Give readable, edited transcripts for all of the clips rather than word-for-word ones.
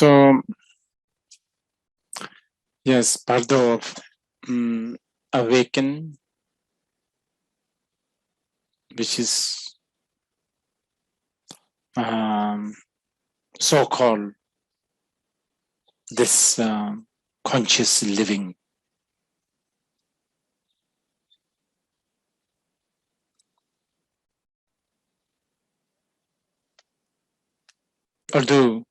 So, yes, Bardo of awaken, which is so-called this conscious living. Although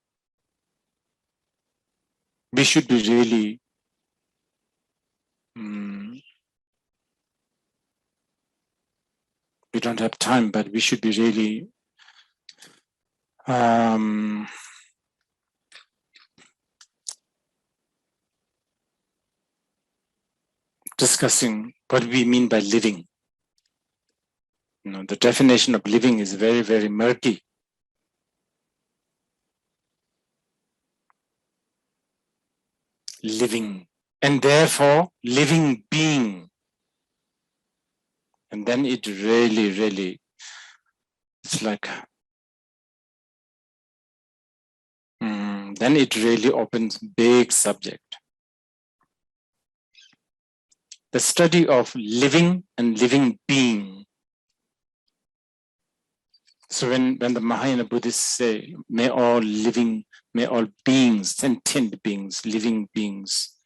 we should be really we don't have time, but we should be really discussing what we mean by living. You know, the definition of living is very, very murky. Living, and therefore living being. And then it really, really, it's like, then it really opens big subject. The study of living and living being. So when the Mahayana Buddhists say, may all beings, sentient beings, living beings,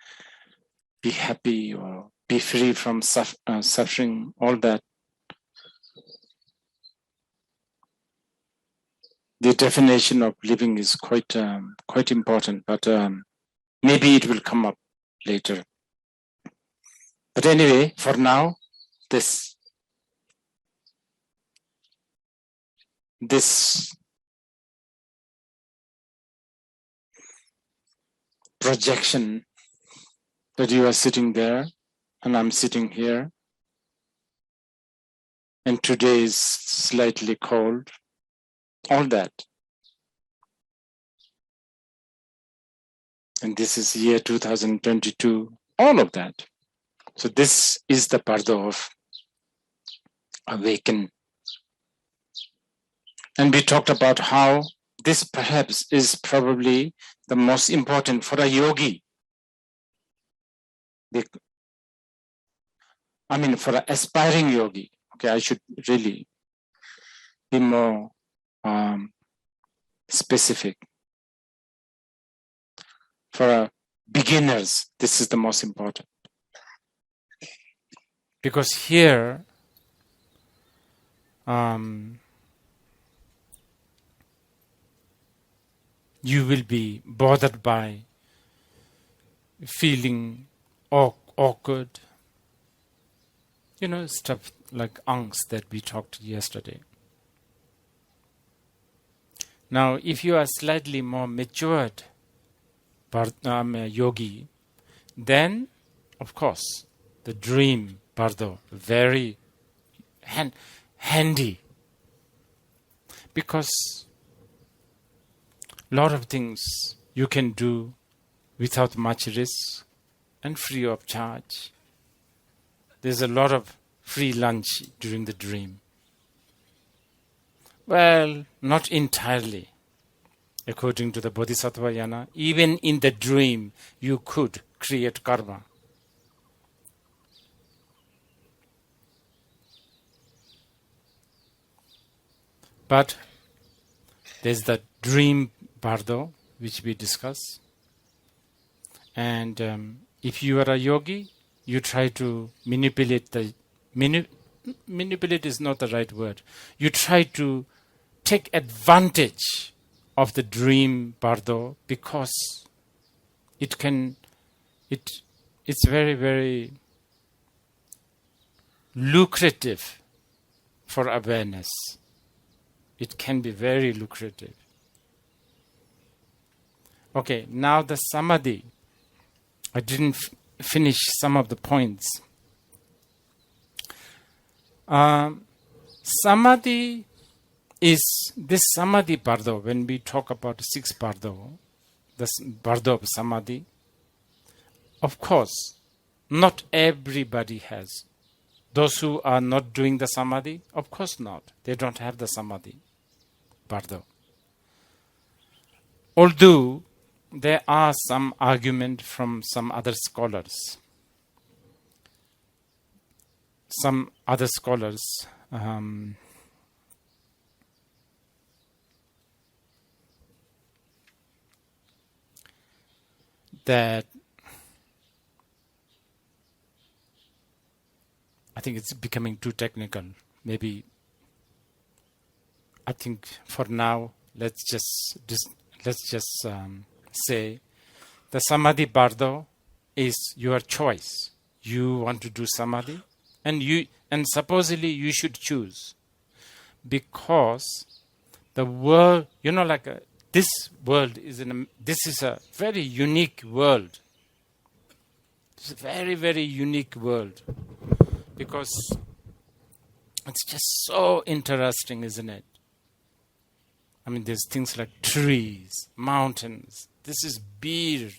be happy or be free from suffering, all that. The definition of living is quite important, but maybe it will come up later. But anyway, for now, this projection that you are sitting there and I'm sitting here, and today is slightly cold, all that. And this is year 2022, all of that. So this is the Bardo of awaken. And we talked about how this perhaps is probably the most important for a yogi. I mean, for an aspiring yogi. Okay, I should really be more specific. For beginners, this is the most important. Because here, you will be bothered by feeling awkward, you know, stuff like angst that we talked yesterday. Now, if you are slightly more matured yogi, then, of course, the dream Bardo, very handy, because a lot of things you can do without much risk and free of charge. There's a lot of free lunch during the dream. Well, not entirely. According to the Bodhisattva Yana, even in the dream, you could create karma. But there's the dream Bardo, which we discuss. And if you are a yogi, you try to manipulate manipulate is not the right word. You try to take advantage of the dream Bardo, because it's very, very lucrative for awareness. It can be very lucrative. Okay, now the Samadhi. I didn't finish some of the points. Samadhi is this Samadhi Bardo. When we talk about 6 Bardo, the Bardo of Samadhi, of course, not everybody has. Those who are not doing the Samadhi, of course not. They don't have the Samadhi Bardo. Although there are some argument from some other scholars. Some other scholars that I think it's becoming too technical. Maybe I think for now let's just say the Samadhi Bardo is your choice. You want to do Samadhi, and supposedly you should choose, because the world, this world is this is a very unique world. It's a very, very unique world, because it's just so interesting, isn't it? I mean, there's things like trees, mountains. This is Bir.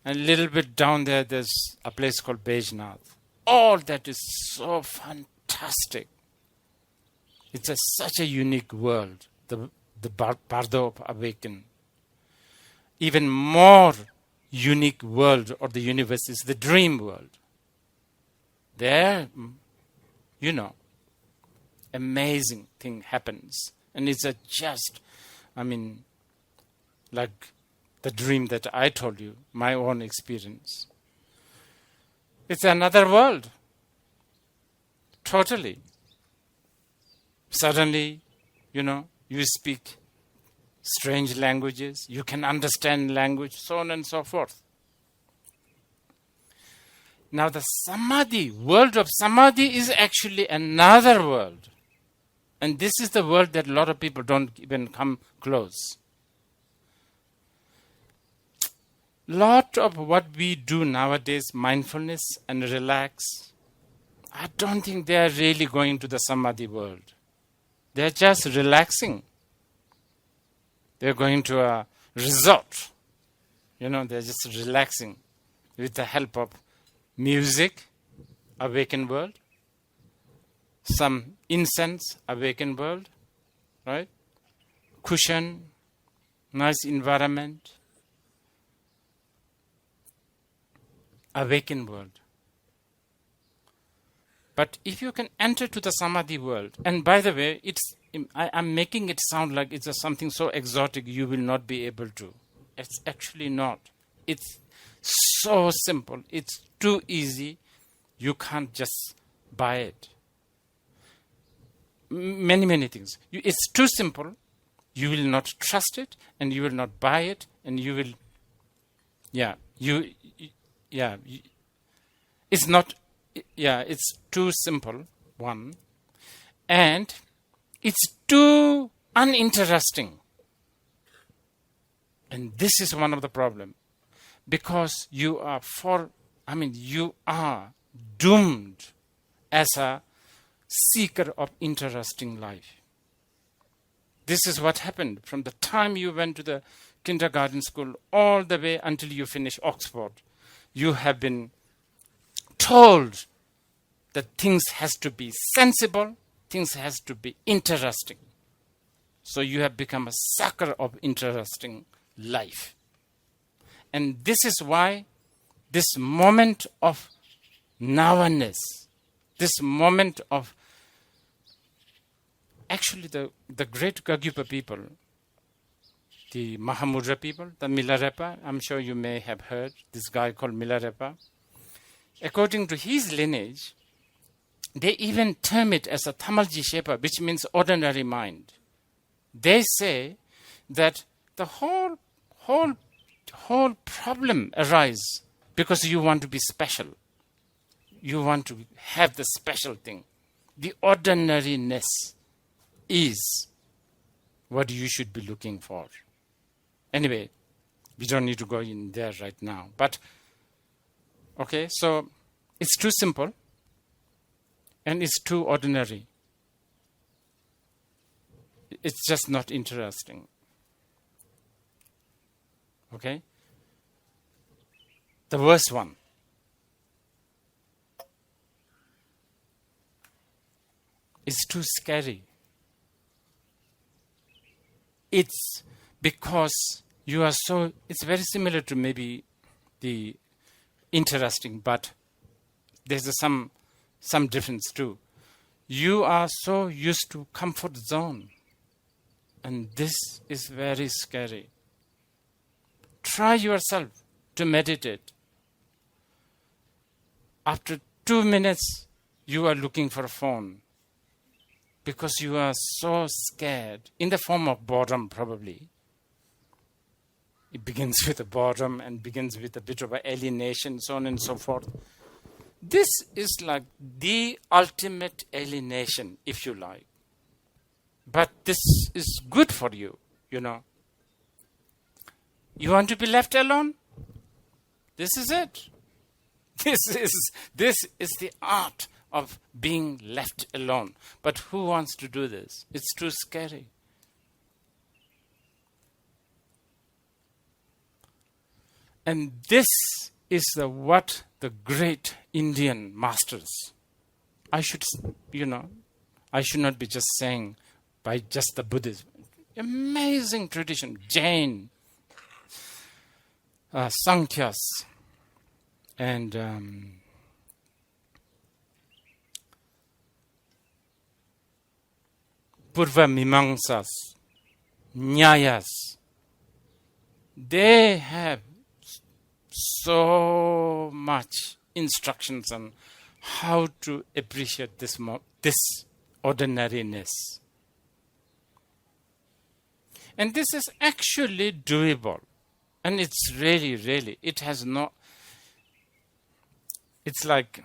And a little bit down there, there's a place called Bejnath. All that is so fantastic. It's such a unique world, the Bardo of Awaken. Even more unique world or the universe is the dream world. There, amazing thing happens. And it's like the dream that I told you, my own experience. It's another world. Totally. Suddenly, you speak strange languages, you can understand language, so on and so forth. Now the Samadhi, world of Samadhi is actually another world. And this is the world that a lot of people don't even come close. Lot of what we do nowadays, mindfulness and relax, I don't think they are really going to the Samadhi world. They are just relaxing. They are going to a resort. They are just relaxing with the help of music, awakened world, some incense, awakened world, right? Cushion, nice environment, awakened world. But if you can enter to the Samadhi world, and by the way, I'm making it sound like it's something so exotic you will not be able to. It's actually not. It's so simple. It's too easy. You can't just buy it. Many, many things. It's too simple. You will not trust it, and you will not buy it, and you will, it's not, it's too simple, one, and it's too uninteresting. And this is one of the problems, because you are doomed as a seeker of interesting life. This is what happened from the time you went to the kindergarten school all the way until you finish Oxford. You have been told that things has to be sensible, things has to be interesting. So you have become a sucker of interesting life. And this is why this moment of nowness, this moment of actually the great Kagyupa people, the Mahamudra people, the Milarepa, I'm sure you may have heard this guy called Milarepa. According to his lineage, they even term it as a Tamalji Shepa, which means ordinary mind. They say that the whole problem arises because you want to be special. You want to have the special thing. The ordinariness is what you should be looking for. Anyway, we don't need to go in there right now. But, okay, so it's too simple and it's too ordinary. It's just not interesting. Okay? The worst one. It's too scary. It's because You are so, it's very similar to maybe the interesting, but there's some difference too. You are so used to comfort zone, and this is very scary. Try yourself to meditate. After 2 minutes, you are looking for a phone because you are so scared, in the form of boredom probably. It begins with a boredom and begins with a bit of alienation, so on and so forth. This is like the ultimate alienation, if you like. But this is good for you, you know. You want to be left alone? This is it. This is the art of being left alone. But who wants to do this? It's too scary. And this is what the great Indian masters, I should not be just saying by just the Buddhism. Amazing tradition, Jain, Sankhyas, and Purva Mimangsas, Nyayas. They have so much instructions on how to appreciate this ordinariness. And this is actually doable. And it's really, it has no, it's like,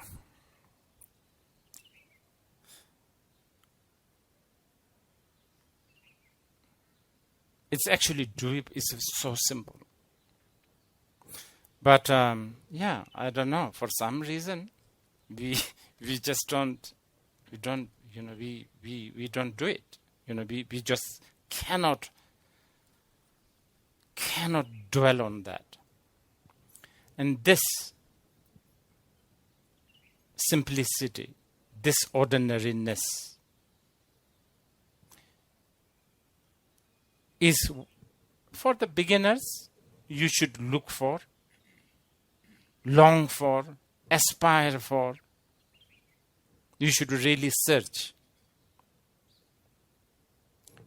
it's actually doable. It's so simple. But I don't know. For some reason, we just don't do it. We just cannot dwell on that. And this simplicity, this ordinariness, is for the beginners. You should look for, long for, aspire for. You should really search.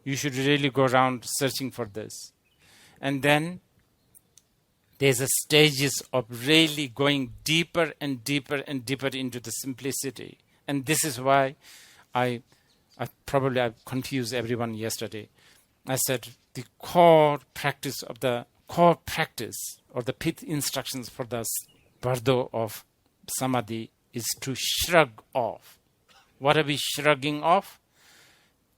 You should really go around searching for this. And then there's a stages of really going deeper and deeper and deeper into the simplicity. And this is why I confused everyone yesterday. I said the core practice or the pith instructions for the Bardo of Samadhi is to shrug off. What are we shrugging off?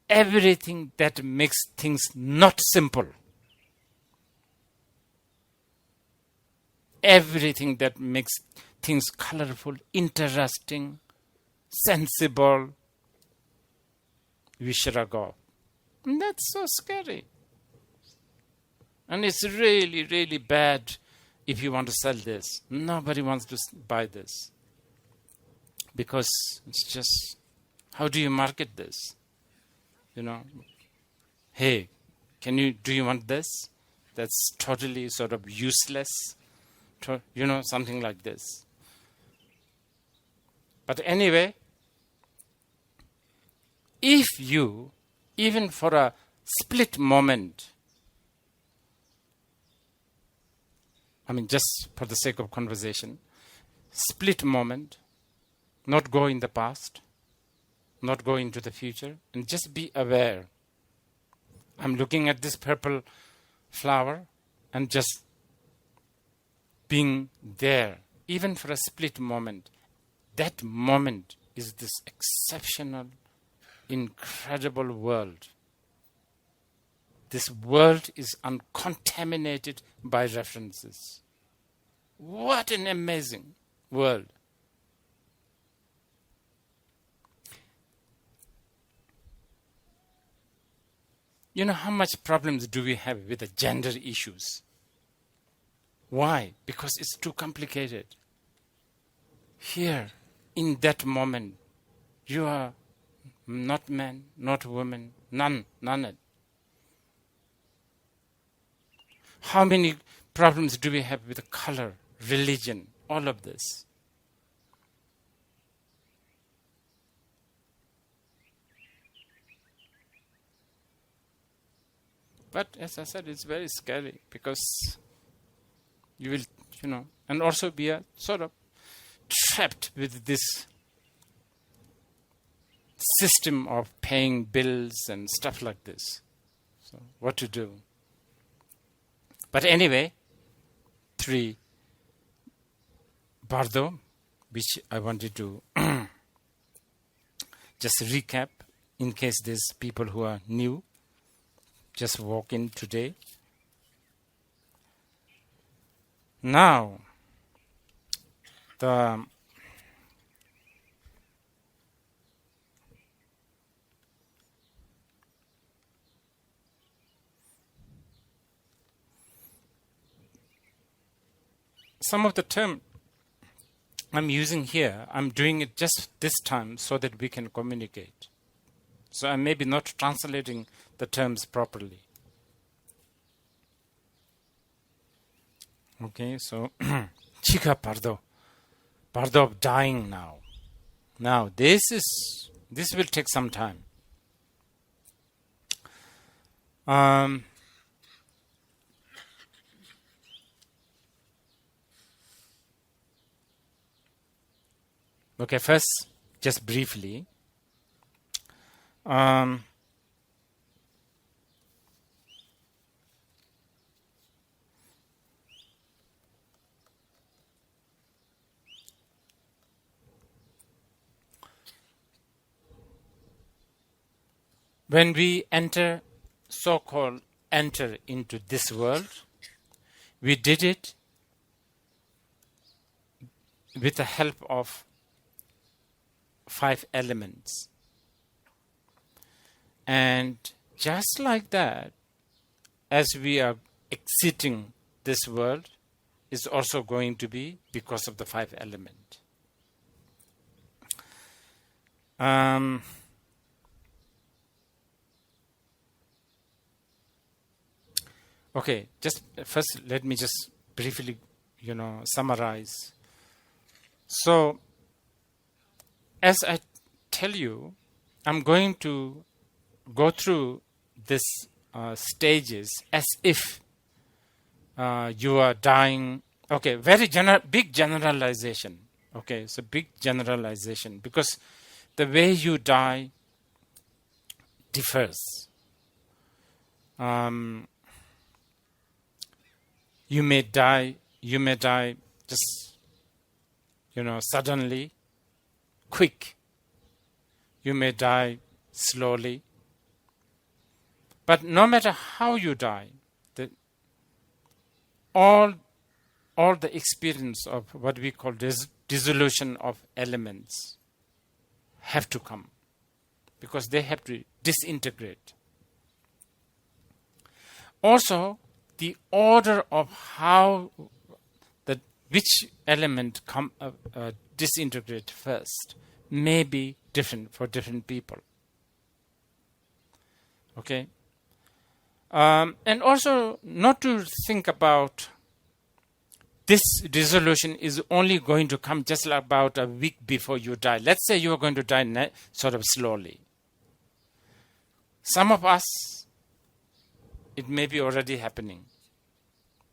Everything that makes things not simple. Everything that makes things colorful, interesting, sensible, we shrug off. And that's so scary. And it's really, really bad if you want to sell this. Nobody wants to buy this. Because it's just, how do you market this? Hey, do you want this? That's totally sort of useless. Something like this. But anyway, if you, even for a split moment, just for the sake of conversation, split moment, not go in the past, not go into the future, and just be aware. I'm looking at this purple flower and just being there, even for a split moment. That moment is this exceptional, incredible world. This world is uncontaminated by references. What an amazing world. How much problems do we have with the gender issues? Why? Because it's too complicated. Here, in that moment, you are not man, not woman, none. How many problems do we have with color, religion, all of this? But as I said, it's very scary because you will, and also we are sort of trapped with this system of paying bills and stuff like this. So what to do? But anyway, 3 Bardo, which I wanted to just recap in case there's people who are new, just walk in today. Now, some of the term I'm using here, I'm doing it just this time so that we can communicate. So I may be not translating the terms properly. Okay, so Chika Bardo. Bardo of dying now. Now this will take some time. Okay, first, just briefly. When we so-called enter into this world, we did it with the help of 5 elements. And just like that, as we are exiting this world, is also going to be because of the 5 elements. Okay, just first let me just briefly, summarize. So, as I tell you, I'm going to go through this stages as if you are dying. Okay, very big generalization. Okay, so big generalization because the way you die differs. You may die just, suddenly, quick. You may die slowly. But no matter how you die, all the experience of what we call dissolution of elements have to come because they have to disintegrate. Also, the order of how which element disintegrate first may be different for different people. Okay? And also not to think about this dissolution is only going to come just about a week before you die. Let's say you are going to die sort of slowly. Some of us, it may be already happening.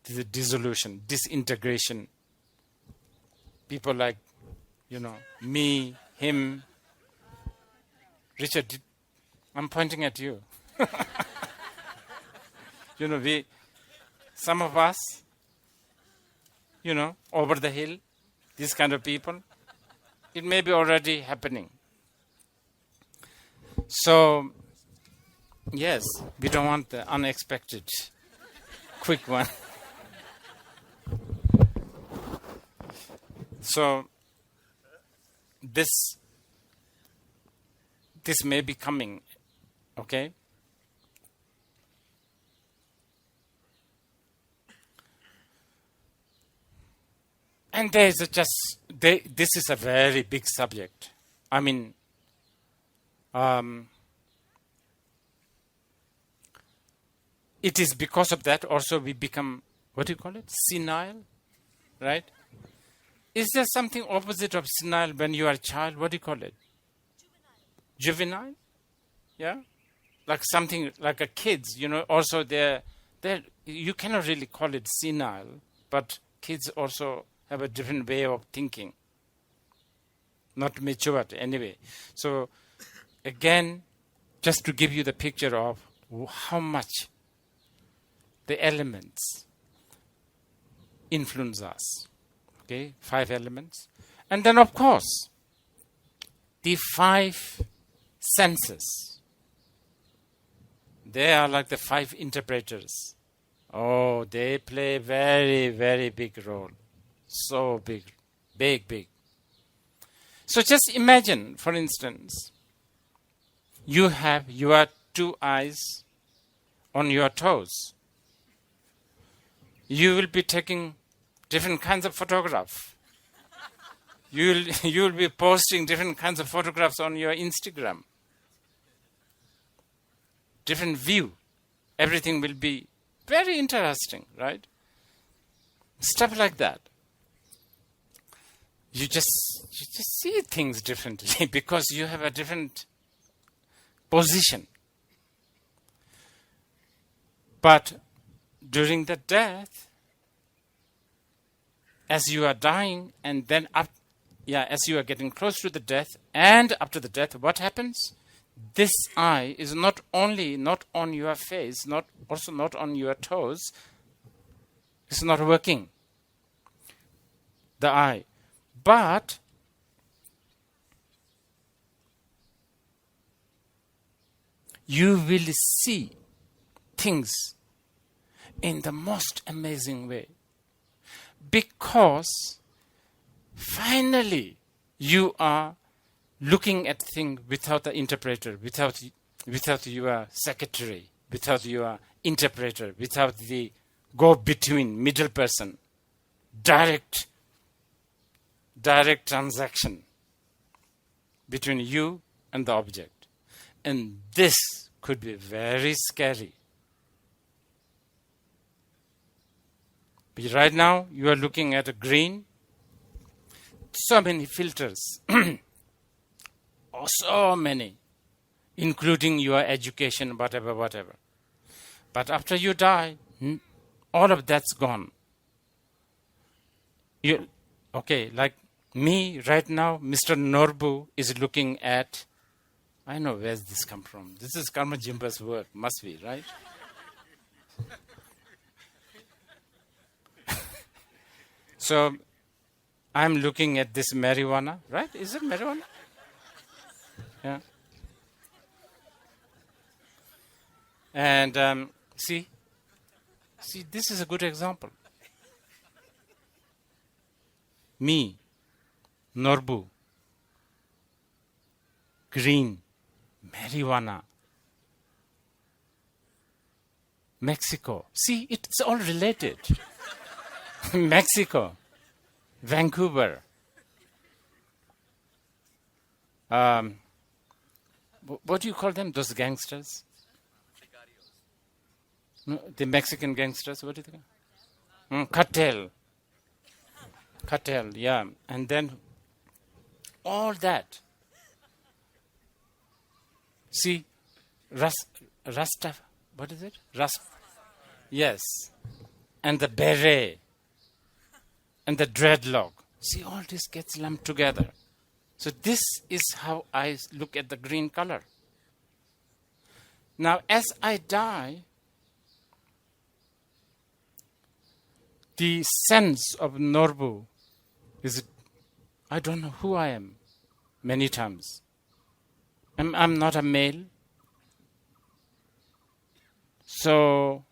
The dissolution, disintegration. People like, me, him. Richard, I'm pointing at you. Some of us, over the hill, these kind of people, it may be already happening. So, yes, we don't want the unexpected, quick one. So, this may be coming, okay? And this is a very big subject. I mean, it is because of that also we become, what do you call it? Senile, right? Is there something opposite of senile when you are a child? What do you call it? Juvenile? Yeah? Like something like a kids, also they're you cannot really call it senile, but kids also have a different way of thinking. Not matured anyway. So again, just to give you the picture of how much the elements influence us. Okay, 5 elements. And then of course, the 5 senses. They are like the 5 interpreters. Oh, they play very, very big role. So big, big. So just imagine, for instance, you have your 2 eyes on your toes. You will be taking different kinds of photographs. You'll be posting different kinds of photographs on your Instagram. Different view. Everything will be very interesting, right? Stuff like that. You just see things differently because you have a different position. But during the death, as you are dying and then as you are getting close to the death and after the death, what happens? This eye is not only not on your face, also not on your toes. It's not working. The eye. But you will see things in the most amazing way. Because finally you are looking at things without the interpreter, without your secretary, without your interpreter, without the go-between middle person. Direct transaction between you and the object. And this could be very scary. But right now, you are looking at a green, so many filters, so many, including your education, whatever. But after you die, all of that's gone. Like me right now, Mr. Norbu is looking at, I know where's this come from. This is Karma Jimba's work, must be, right? So, I'm looking at this marijuana, right? Is it marijuana? Yeah. And see, this is a good example. Me, Norbu, green, marijuana, Mexico. See, it's all related. Mexico, Vancouver. What do you call them? Those gangsters? No, the Mexican gangsters. What do you think? Cartel, yeah. And then all that. See, Rasta. What is it? Yes. And the beret. And the dreadlock. See, all this gets lumped together. So this is how I look at the green color. Now, as I die, the sense of Norbu is, I don't know who I am many times. I'm not a male. So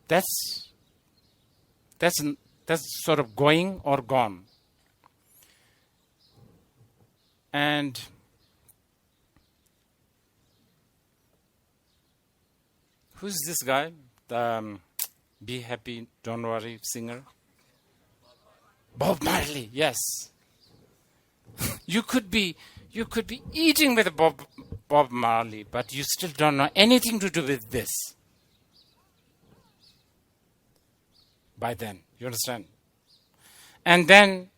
that's sort of going or gone. And who's this guy? The Be Happy, Don't Worry singer? Bob Marley, yes. You could be eating with Bob Bob Marley, but you still don't know anything to do with this by then. You understand? And then,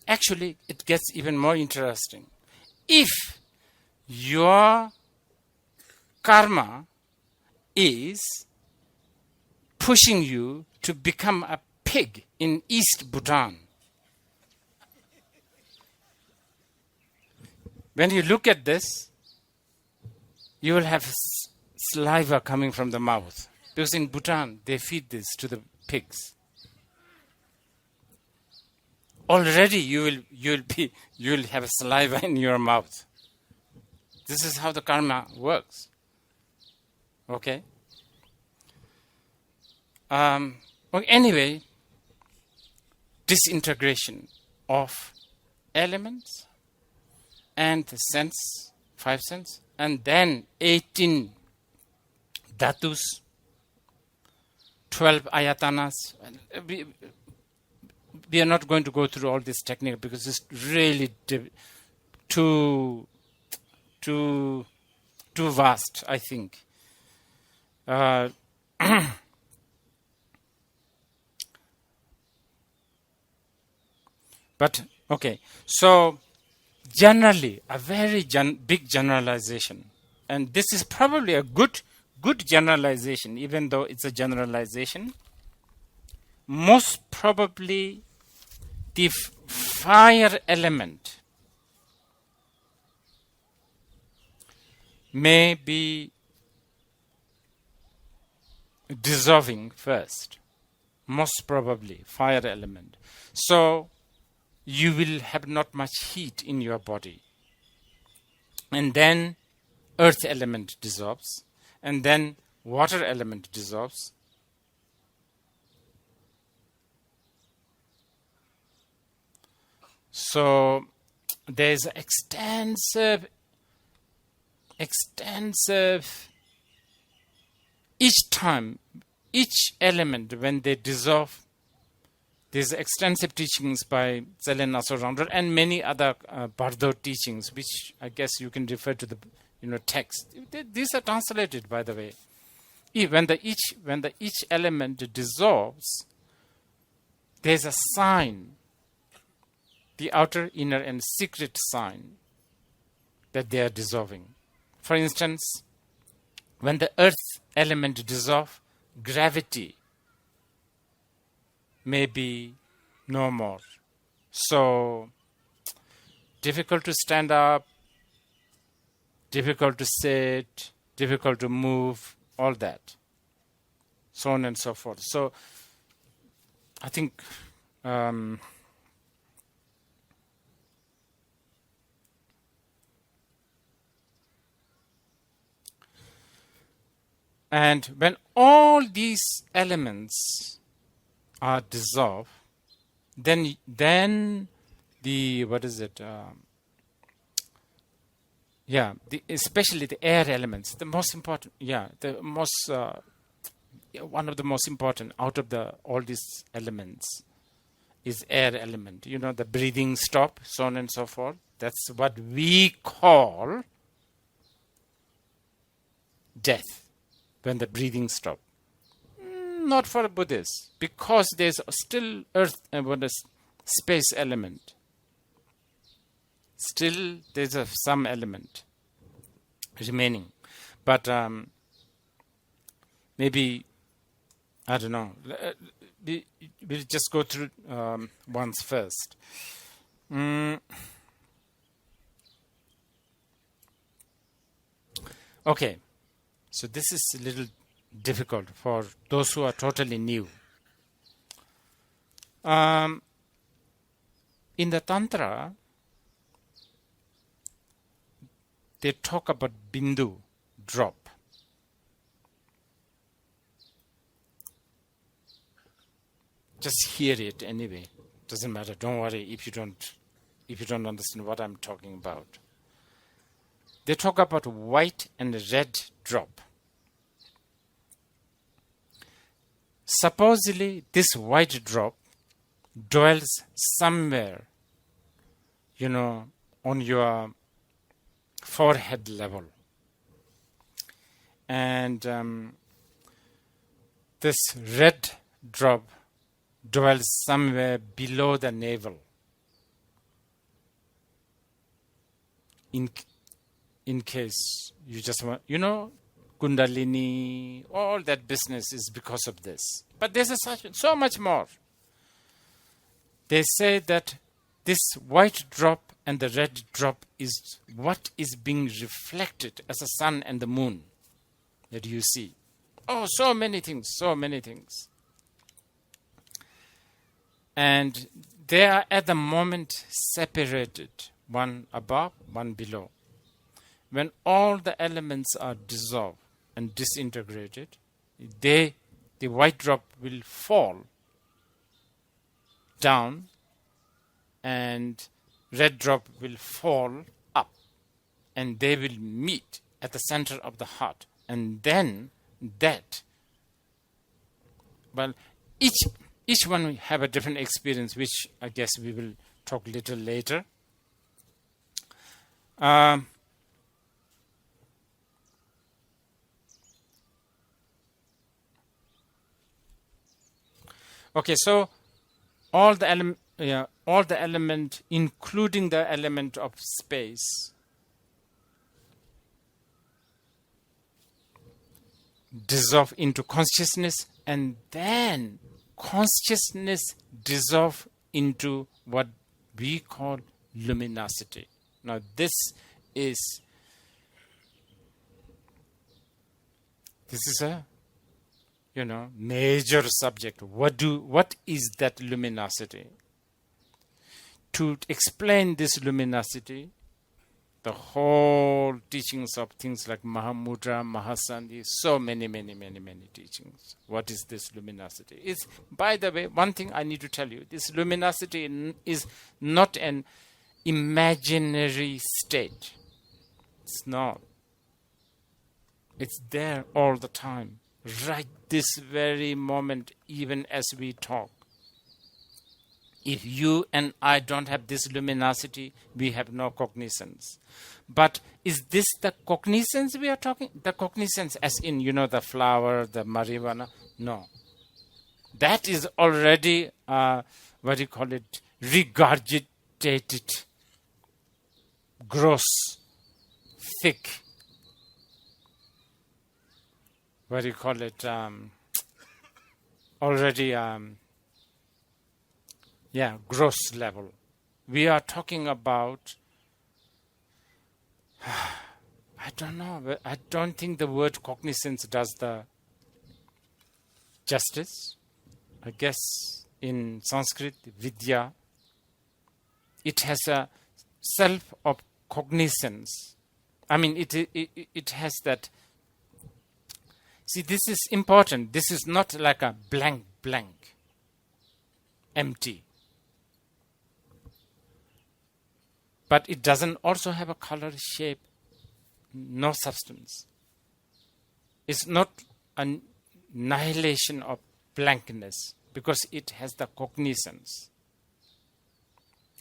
actually, it gets even more interesting. If your karma is pushing you to become a pig in East Bhutan, when you look at this, you will have saliva coming from the mouth. Because in Bhutan, they feed this to the pigs. Already you will have saliva in your mouth. This is how the karma works. Okay? Anyway, disintegration of elements and the sense, 5 sense, and then 18 dhatus, 12 ayatanas. We are not going to go through all this technique because it's really too vast, I think. But, okay, so generally, a very big generalization, and this is probably a good generalization, even though it's a generalization. Most probably, the fire element may be dissolving first. Most probably, fire element. So, you will have not much heat in your body. And then earth element dissolves. And then water element dissolves. So there is extensive, each time, each element when they dissolve, there's extensive teachings by Tsele, Natsok, Rangdrol, and many other Bardo teachings, which I guess you can refer to the text. These are translated, by the way. When each element dissolves, there's a sign, the outer, inner, and secret sign that they are dissolving. For instance, when the earth element dissolves, gravity may be no more. So, difficult to stand up, difficult to sit, difficult to move, all that. So on and so forth. So, I think and when all these elements are dissolved, then the especially the air elements, the most important, one of the most important out of all these elements is air element. The breathing stop, so on and so forth. That's what we call death, when the breathing stop. Not for a Buddhist, because there's still earth and space element. Still, there's some element remaining. But maybe, I don't know, we'll just go through once first. Okay, so this is a little difficult for those who are totally new. In the Tantra, they talk about bindu, drop. Just hear it anyway. Doesn't matter. Don't worry if you don't understand what I'm talking about. They talk about white and red drop. Supposedly, this white drop dwells somewhere, on your forehead level. And this red drop dwells somewhere below the navel. In case you just want, Kundalini, all that business is because of this. But there's so much more. They say that this white drop and the red drop is what is being reflected as the sun and the moon that you see. Oh, so many things, so many things. And they are at the moment separated, one above, one below. When all the elements are dissolved and disintegrated, the white drop will fall down and red drop will fall up, and they will meet at the center of the heart. And then each one will have a different experience, which I guess we will talk a little later. Okay, so all the element, including the element of space, dissolve into consciousness, and then consciousness dissolve into what we call luminosity. Now this is a major subject. What is that luminosity? To explain this luminosity, the whole teachings of things like Mahamudra, Mahasandhi, so many teachings. What is this luminosity? It's, by the way, one thing I need to tell you, this luminosity is not an imaginary state. It's not. It's there all the time, right this very moment, even as we talk. If you and I don't have this luminosity, we have no cognizance. But is this the cognizance we are talking? The cognizance as in, the flower, the marijuana? No. That is already, regurgitated, gross, thick, already, gross level. We are talking about, I don't know, I don't think the word cognizance does the justice. I guess in Sanskrit, vidya, it has a self of cognizance. I mean, it has that. See, this is important. This is not like a blank, empty. But it doesn't also have a color, shape, no substance. It's not a annihilation of blankness because it has the cognizance.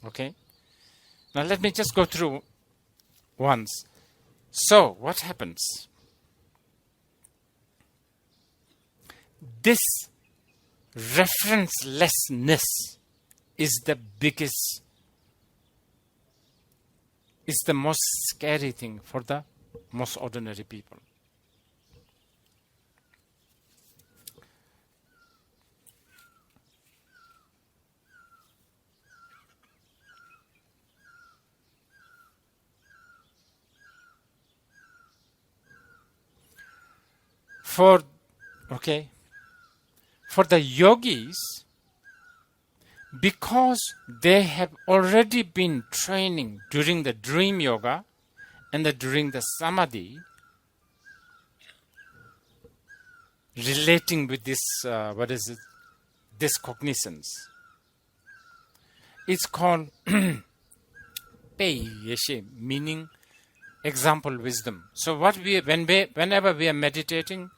Okay? Now let me just go through once. So, what happens? This referencelessness is the biggest, is the most scary thing for the most ordinary people. For the yogis, because they have already been training during the dream yoga and during the samadhi, relating with this, this cognizance. It's called Pei Yeshe, meaning example wisdom. So whenever we are meditating,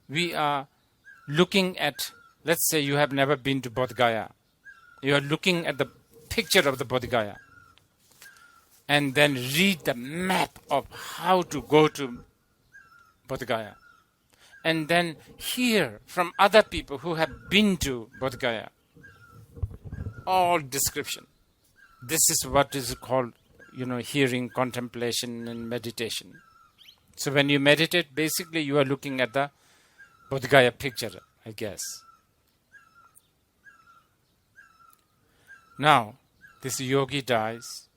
we are looking at, let's say you have never been to Bodh Gaya. You are looking at the picture of the Bodh Gaya. and then read the map of how to go to Bodh Gaya. And then hear from other people who have been to Bodh Gaya. All description. This is what is called, hearing, contemplation, and meditation. So when you meditate, basically you are looking at the Bodh Gaya picture, I guess. Now, this yogi dies.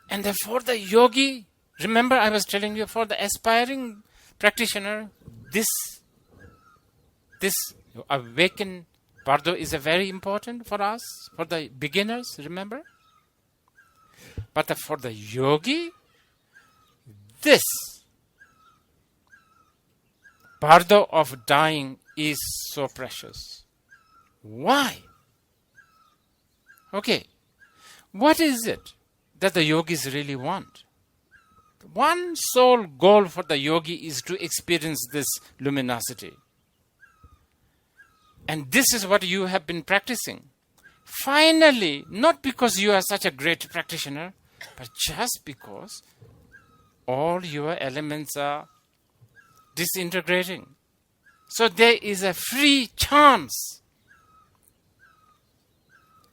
And therefore the yogi, remember I was telling you, for the aspiring practitioner, this awakened Bardo is a very important for us, for the beginners, remember? But for the yogi, this Bardo of dying is so precious. Why? Okay, what is it that the yogis really want? One sole goal for the yogi is to experience this luminosity. And this is what you have been practicing. Finally, not because you are such a great practitioner, but just because all your elements are disintegrating. So there is a free chance.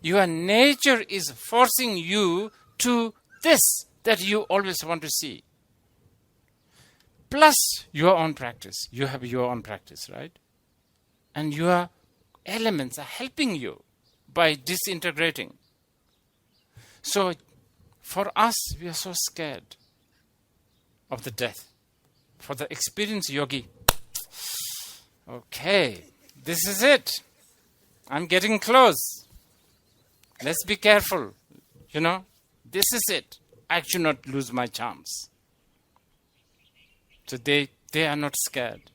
Your nature is forcing you to this that you always want to see. Plus your own practice. You have your own practice, right? And your elements are helping you by disintegrating. So for us, we are so scared of the death. For the experienced yogi, okay, this is it. I'm getting close. Let's be careful. This is it. I should not lose my chance. So they are not scared.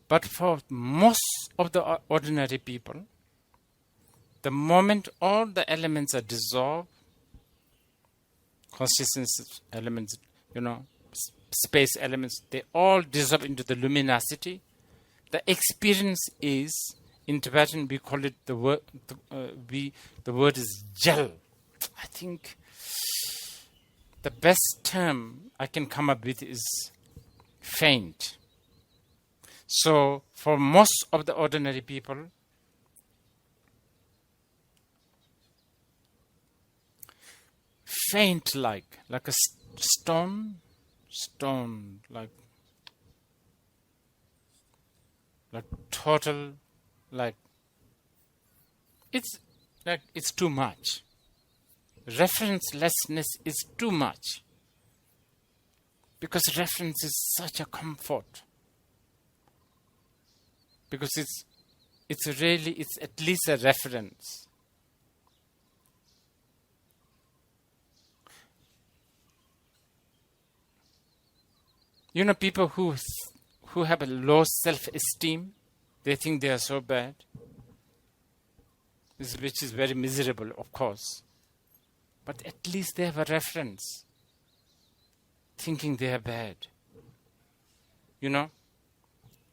But for most of the ordinary people, the moment all the elements are dissolved, consciousness elements, space elements, they all dissolve into the luminosity. The experience is, in Tibetan we call it, the word is gel. I think the best term I can come up with is faint. So for most of the ordinary people, faint like a stone, like total, it's too much. Referencelessness is too much. Because reference is such a comfort. Because it's at least a reference. People who have a low self-esteem, they think they are so bad, which is very miserable, of course. But at least they have a reference, thinking they are bad.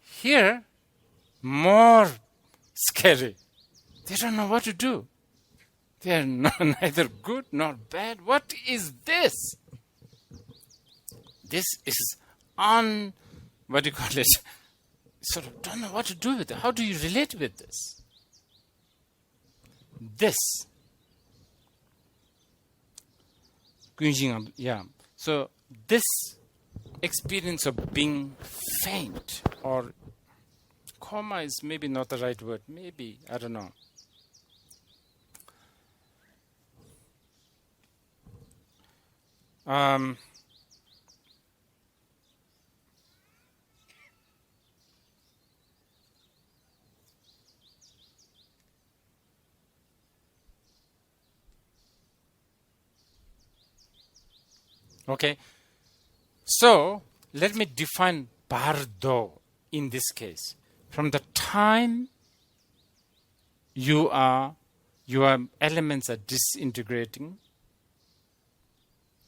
Here, more scary. They don't know what to do. They are neither good nor bad. What is this? This is what do you call it? Sort of don't know what to do with it. How do you relate with this? So this experience of being faint, or coma is maybe not the right word. Maybe, I don't know. Okay, so let me define Bardo in this case. From the time your elements are disintegrating,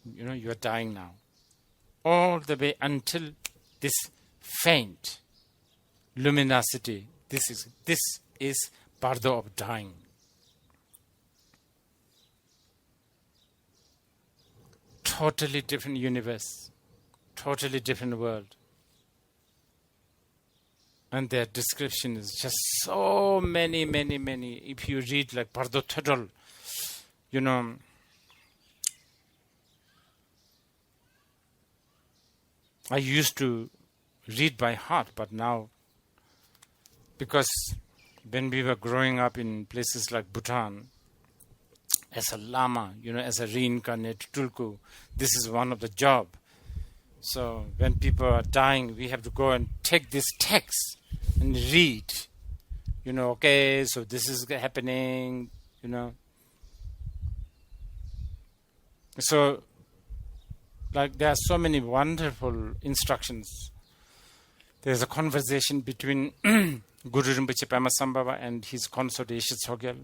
you are dying now, all the way until this faint. Luminosity. This is Bardo of dying. Totally different universe, totally different world. And their description is just so many. If you read like Bardo Todol, I used to read by heart, but now, because when we were growing up in places like Bhutan, as a lama, as a reincarnated tulku, this is one of the job. So when people are dying, we have to go and take this text and read. Okay, so this is happening, So, like, there are so many wonderful instructions. There's a conversation between Guru Rinpoche Pamasambhava and his consort Yeshe Tsogyal.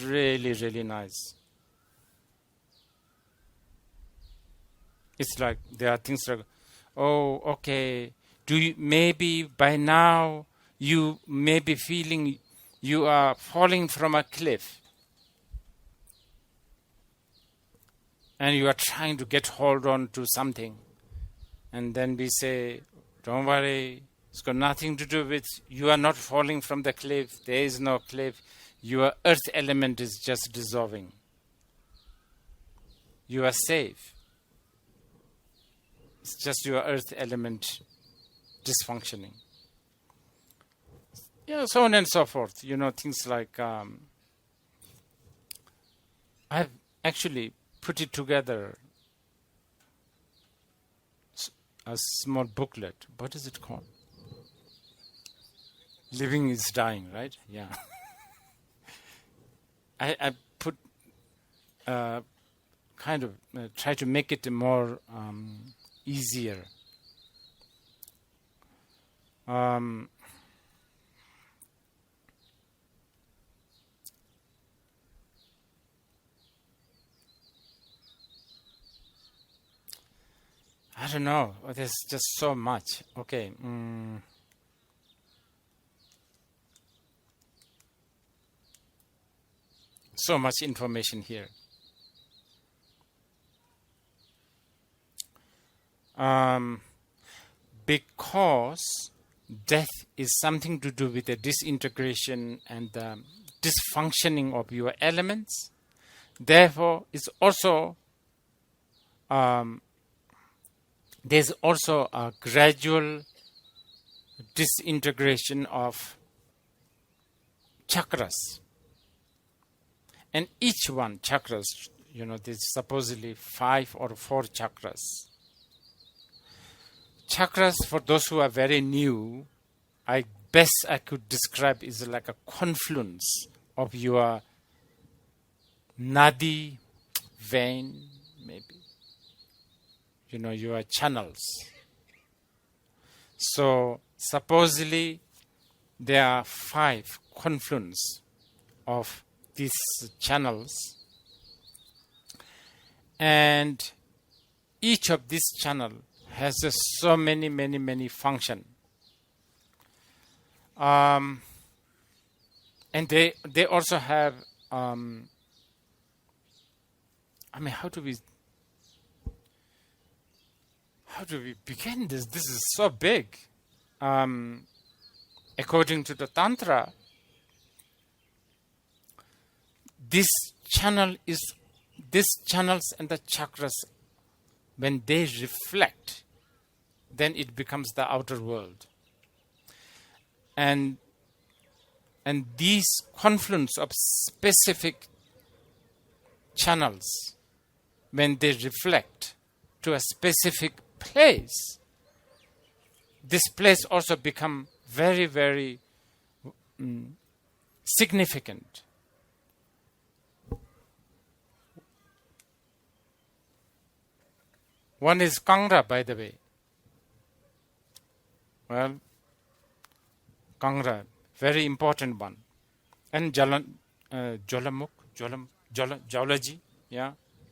Really nice. It's like there are things like, oh, okay, maybe by now you may be feeling you are falling from a cliff and you are trying to get hold on to something, and then we say, don't worry, it's got nothing to do with you are not falling from the cliff. There is no cliff. Your earth element is just dissolving. You are safe. It's just your earth element dysfunctioning. So on and so forth. Things like I've actually put it together, a small booklet. What is it called? Living is dying, right? Yeah. I put kind of try to make it more easier. I don't know. There's just so much. Okay. So much information here. Because death is something to do with the disintegration and the dysfunctioning of your elements. Therefore, it's also there's also a gradual disintegration of chakras. And each one, chakras, there's supposedly 5 or 4 chakras. Chakras, for those who are very new, best I could describe is like a confluence of your nadi vein, maybe. Your channels. So, supposedly, there are 5 confluence of these channels, and each of these channel has so many function, and they also have how do we begin this? This is so big. According to the Tantra, these channels and the chakras, when they reflect, then it becomes the outer world. And these confluence of specific channels, when they reflect to a specific place, this place also become very significant. One is Kangra, by the way. Well, Kangra, very important one. And Jawlaji,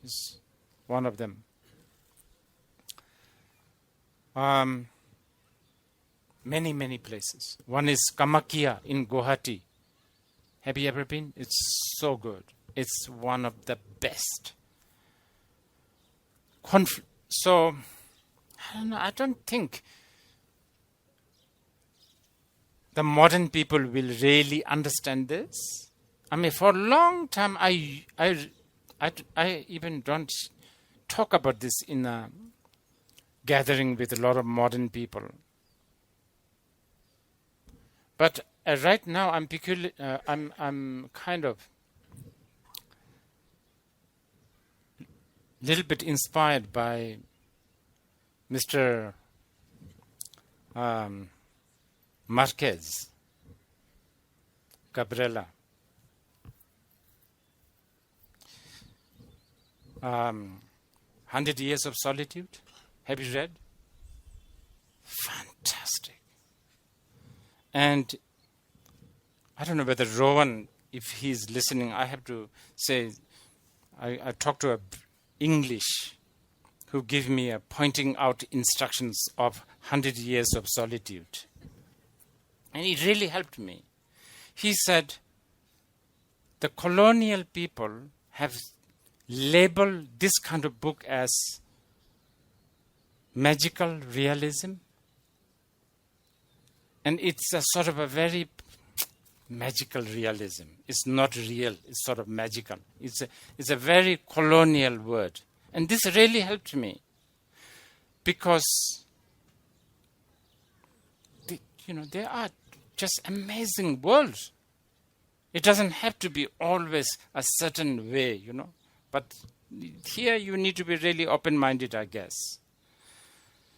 is one of them. Many, many places. One is Kamakia in Guwahati. Have you ever been? It's so good. It's one of the best. So, I don't know, I don't think the modern people will really understand this. I mean, for a long time, I even don't talk about this in a gathering with a lot of modern people. But right now, I'm kind of little bit inspired by Mr. Marquez, Gabriela. 100 Years of Solitude. Have you read? Fantastic. And I don't know whether Rowan, if he's listening, I have to say, I talked to a English who gave me a pointing out instructions of 100 Years of Solitude. And it really helped me. He said, the colonial people have labeled this kind of book as magical realism. And it's a sort of a very magical realism. It's not real, it's sort of magical. It's a very colonial word. And this really helped me. Because, there are just amazing worlds. It doesn't have to be always a certain way, But here you need to be really open-minded, I guess.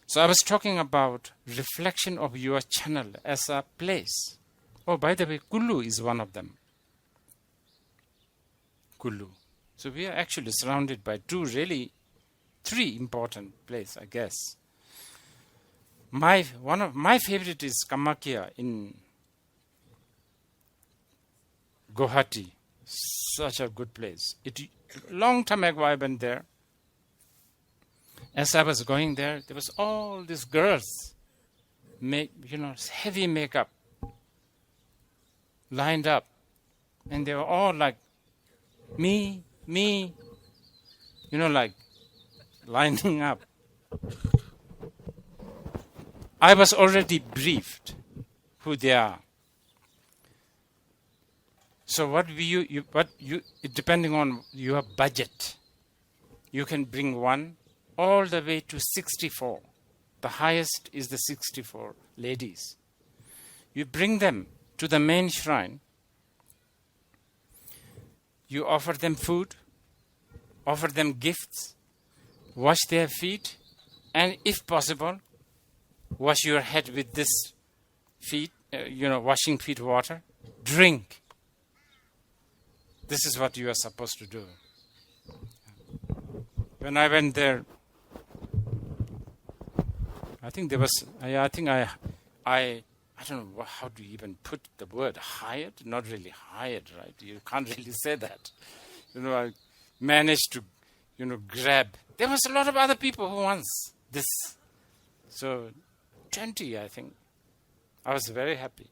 So I was talking about reflection of your channel as a place. Oh, by the way, Kulu is one of them. Kulu. So we are actually surrounded by three important places, I guess. One of my favorite is Kamakia in Guwahati. Such a good place. Long time ago I went there. As I was going there was all these girls, heavy makeup, lined up. And they were all like, me, like lining up. I was already briefed who they are. So depending on your budget, you can bring one all the way to 64. The highest is the 64 ladies. You bring them to the main shrine. You offer them food, offer them gifts, wash their feet, and if possible, wash your head with this washing feet water. Drink. This is what you are supposed to do. When I went there, I think there was, I don't know how to even put the word hired. Not really hired, right? You can't really say that. I managed to, grab. There was a lot of other people who wants this. So 20, I think. I was very happy.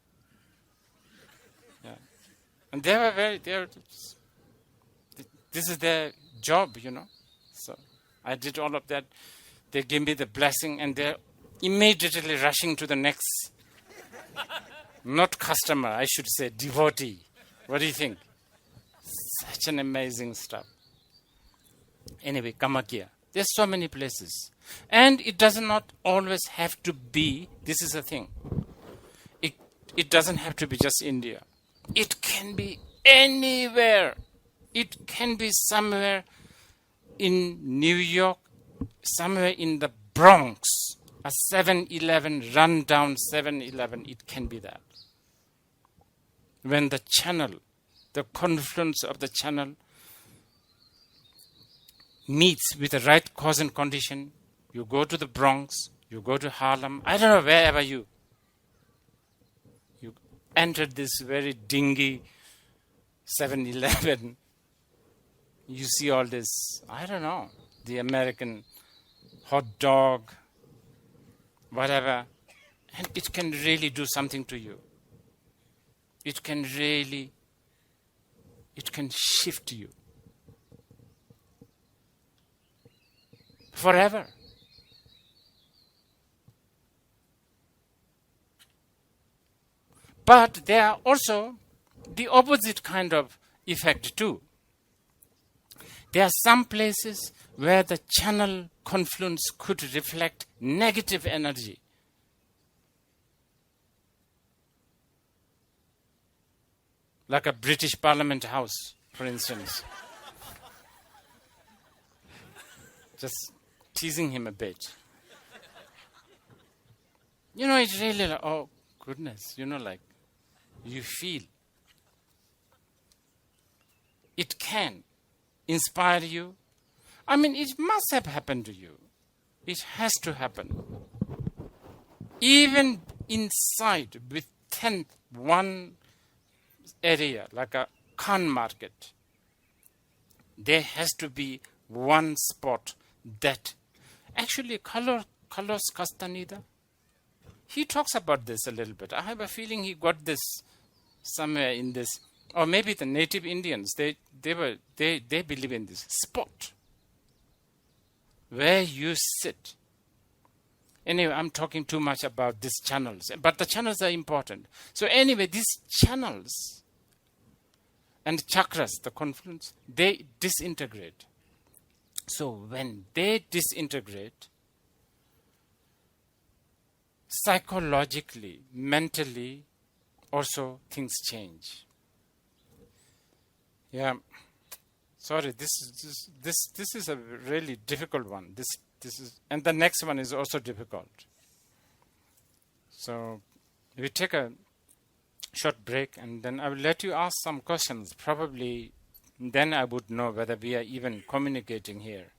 Yeah. And this is their job, So I did all of that. They gave me the blessing and they're immediately rushing to the next, not customer, I should say devotee. What do you think? Such an amazing stuff. Anyway, Kamakia. There's so many places. And it does not always have to be, this is the thing. It doesn't have to be just India. It can be anywhere. It can be somewhere in New York, somewhere in the Bronx, a 7-Eleven, run-down 7-Eleven, it can be that. When the channel, the confluence of the channel meets with the right cause and condition, you go to the Bronx, you go to Harlem, I don't know, wherever you enter this very dingy 7-Eleven, you see all this, I don't know, the American hot dog, whatever, And it can really do something to you. It can shift you. Forever. But there are also the opposite kind of effect too. There are some places where the channel confluence could reflect negative energy. Like a British Parliament House, for instance. Just teasing him a bit. It's really like, oh goodness, like you feel. It can inspire you. It must have happened to you. It has to happen. Even inside, within one area, like a Khan market, there has to be one spot that actually Carlos Castaneda, he talks about this a little bit. I have a feeling he got this somewhere in this, or maybe the native Indians, they believe in this spot where you sit. Anyway, I'm talking too much about these channels, but the channels are important. So anyway, these channels and chakras, the confluence, they disintegrate. So when they disintegrate, psychologically, mentally, also things change. Yeah, sorry. This is a really difficult one. This is, and the next one is also difficult. So we take a short break, and then I will let you ask some questions. Probably then I would know whether we are even communicating here.